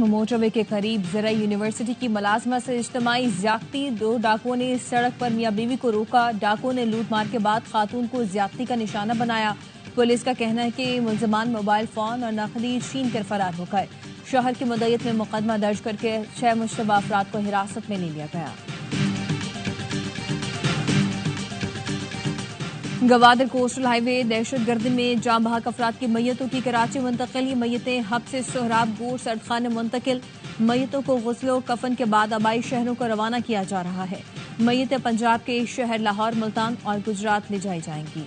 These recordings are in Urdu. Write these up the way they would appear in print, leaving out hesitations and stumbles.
موٹر وے کے قریب زرعی یونیورسٹی کی ملازمہ سے اجتماعی زیادتی، 2 ڈاکوؤں نے سڑک پر میاں بیوی کو روکا، ڈاکوؤں نے لوٹ مار کے بعد خاتون کو زیادتی کا نشانہ بنایا۔ پولیس کا کہنا ہے کہ ملزمان موبائل فون اور نقدی چھین کر فرار ہو گئے۔ شوہر کی مدعیت میں مقدمہ درج کر کے 6 مشتبہ افراد کو حراست میں لے لیا گیا۔ گوادر کوسٹل ہائی وے دہشت گردی میں جاں بحق افراد کی میتوں کی کراچی منتقلی، میتیں ہب سے سہراب گور سردخانے منتقل، میتوں کو غسل و کفن کے بعد آبائی شہروں کو روانہ کیا جا رہا ہے۔ میتیں پنجاب کے شہر لاہور، ملتان اور گجرات لے جائی جائیں گی۔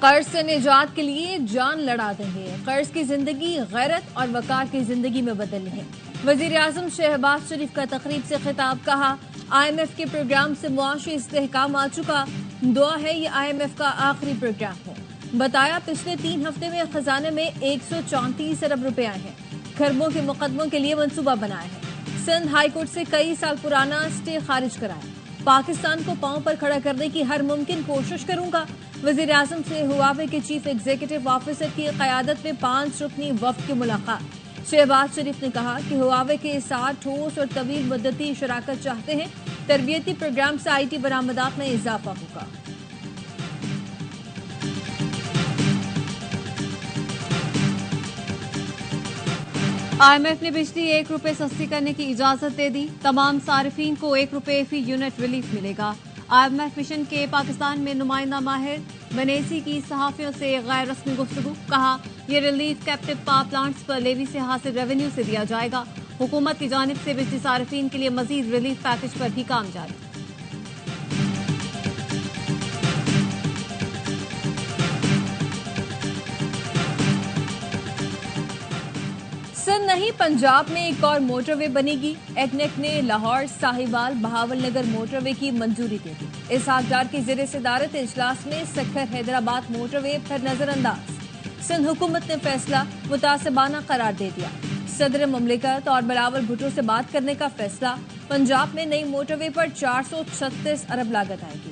قرض سے نجات کے لیے جان لڑا دیں گے، قرض کی زندگی غیرت اور وقار کی زندگی میں بدلنی ہے۔ وزیر اعظم شہباز شریف کا تقریب سے خطاب، کہا IMF کے پروگرام سے معاشی استحکام آ چکا، دعا ہے یہ IMF کا آخری پروگرام ہو۔ بتایا پچھلے 3 ہفتے میں خزانے میں 134 ارب روپے آئے ہیں، کھربوں کے مقدموں کے لیے منصوبہ بنایا ہے۔ سندھ ہائی کورٹ سے کئی سال پرانا اسٹے خارج کرایا، پاکستان کو پاؤں پر کھڑا کرنے کی ہر ممکن کوشش کروں گا۔ وزیر اعظم سے ہواوے کے چیف ایگزیکٹو آفیسر کی قیادت میں 5 رکنی وفد کی ملاقات۔ شہباز شریف نے کہا کہ ہواوے کے ساتھ ٹھوس اور طویل مدتی شراکت چاہتے ہیں، تربیتی پروگرام سے IT برآمدات میں اضافہ ہوگا۔ IMF نے بجلی 1 روپے سستی کرنے کی اجازت دے دی، تمام صارفین کو 1 روپے فی یونٹ ریلیف ملے گا۔ IMF مشن کے پاکستان میں نمائندہ ماہر بنیسی کی صحافیوں سے غیر رسمی گفتگو، کہا یہ ریلیف کیپٹو پاور پلانٹس پر لیوی سے حاصل ریونیو سے دیا جائے گا۔ حکومت کی جانب سے بجلی صارفین کے لیے مزید ریلیف پیکج پر بھی کام جاری۔ سندھ نہیں پنجاب میں ایک اور موٹر وے بنے گی، ایکنیک نے لاہور ساہیوال بہاول نگر موٹر وے کی منظوری دے دی۔ اسحاق ڈار کی زیر صدارت اجلاس میں سکھر حیدرآباد موٹر وے پھر نظر انداز، سندھ حکومت نے فیصلہ متعصبانہ قرار دے دیا۔ صدر مملکت اور بلاول بھٹو سے بات کرنے کا فیصلہ، پنجاب میں نئی موٹر وے پر 436 ارب لاگت آئے گی۔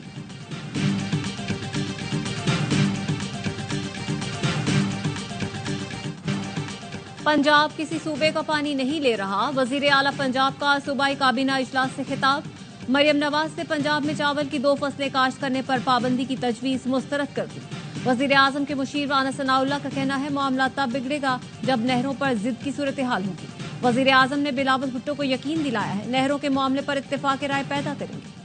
پنجاب کسی صوبے کا پانی نہیں لے رہا، وزیر اعلیٰ پنجاب کا صوبائی کابینہ اجلاس سے خطاب۔ مریم نواز نے پنجاب میں چاول کی 2 فصلیں کاشت کرنے پر پابندی کی تجویز مسترد کر دی۔ وزیر اعظم کے مشیر رانا ثناءاللہ کا کہنا ہے معاملہ تب بگڑے گا جب نہروں پر ضد کی صورتحال ہوگی۔ وزیر اعظم نے بلاول بھٹو کو یقین دلایا ہے نہروں کے معاملے پر اتفاق رائے پیدا کریں گے۔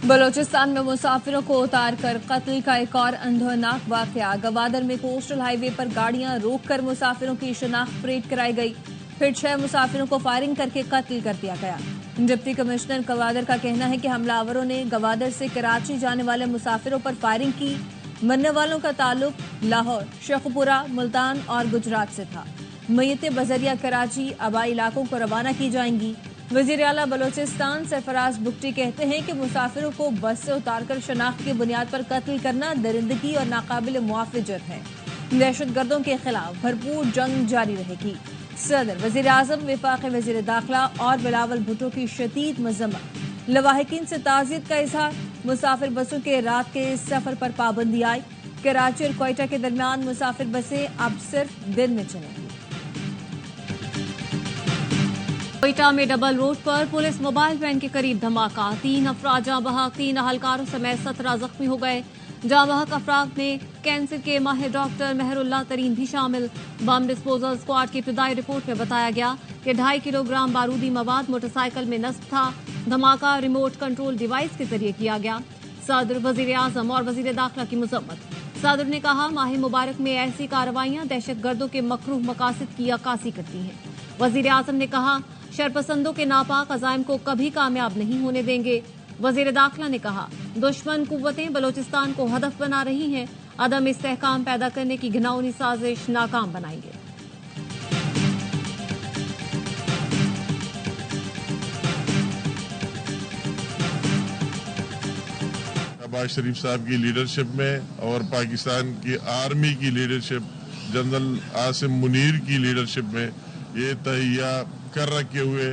بلوچستان میں مسافروں کو اتار کر قتل کا ایک اور اندھوناک واقعہ، گوادر میں کوسٹل ہائی وے پر گاڑیاں روک کر مسافروں کی شناخت پریڈ کرائی گئی، پھر 6 مسافروں کو فائرنگ کر کے قتل کر دیا گیا۔ ڈپٹی کمشنر گوادر کا کہنا ہے کہ حملہ آوروں نے گوادر سے کراچی جانے والے مسافروں پر فائرنگ کی، مرنے والوں کا تعلق لاہور، شیخوپورہ، ملتان اور گجرات سے تھا۔ میتیں بذریعہ کراچی آبائی علاقوں کو روانہ کی جائیں گی۔ وزیر اعلیٰ بلوچستان سرفراز بگٹی کہتے ہیں کہ مسافروں کو بس سے اتار کر شناخت کی بنیاد پر قتل کرنا درندگی اور ناقابل معافی جرم ہے۔ دہشت گردوں کے خلاف بھرپور جنگ جاری رہے گی۔ صدر، وزیر اعظم، وفاقی وزیر داخلہ اور بلاول بھٹو کی شدید مذمت، لواحقین سے تعزیت کا اظہار، مسافر بسوں کے رات کے سفر پر پابندی آئی، کراچی اور کوئٹہ کے درمیان مسافر بسیں اب صرف دن میں چلیں گی۔ کوئٹہ میں ڈبل روڈ پر پولیس موبائل وین کے قریب دھماکہ، 3 افراد جاں بحق، 3 اہلکاروں سمیت 17 زخمی ہو گئے۔ جاں بحق افراد میں کینسر کے ماہر ڈاکٹر مہر اللہ ترین بھی شامل۔ بم ڈسپوزل اسکواڈ کی ابتدائی رپورٹ میں بتایا گیا کہ 2.5 کلو گرام بارودی مواد موٹر سائیکل میں نصب تھا۔ دھماکہ ریموٹ کنٹرول ڈیوائس کے ذریعے کیا گیا۔ صدر، وزیر اعظم اور وزیر داخلہ کی مذمت۔ صدر نے کہا ماہ مبارک میں ایسی کارروائیاں دہشت گردوں کے مکروہ مقاصد کی عکاسی کرتی ہیں۔ وزیر اعظم نے کہا شرپسندوں کے ناپاک عزائم کو کبھی کامیاب نہیں ہونے دیں گے۔ وزیر داخلہ نے کہا دشمن قوتیں بلوچستان کو ہدف بنا رہی ہیں، عدم استحکام پیدا کرنے کی گھناؤنی سازش ناکام بنائیں گے۔ شہباز شریف صاحب کی لیڈرشپ میں اور پاکستان کی آرمی کی لیڈرشپ، جنرل عاصم منیر کی لیڈرشپ میں یہ تہیہ کر رکھے ہوئے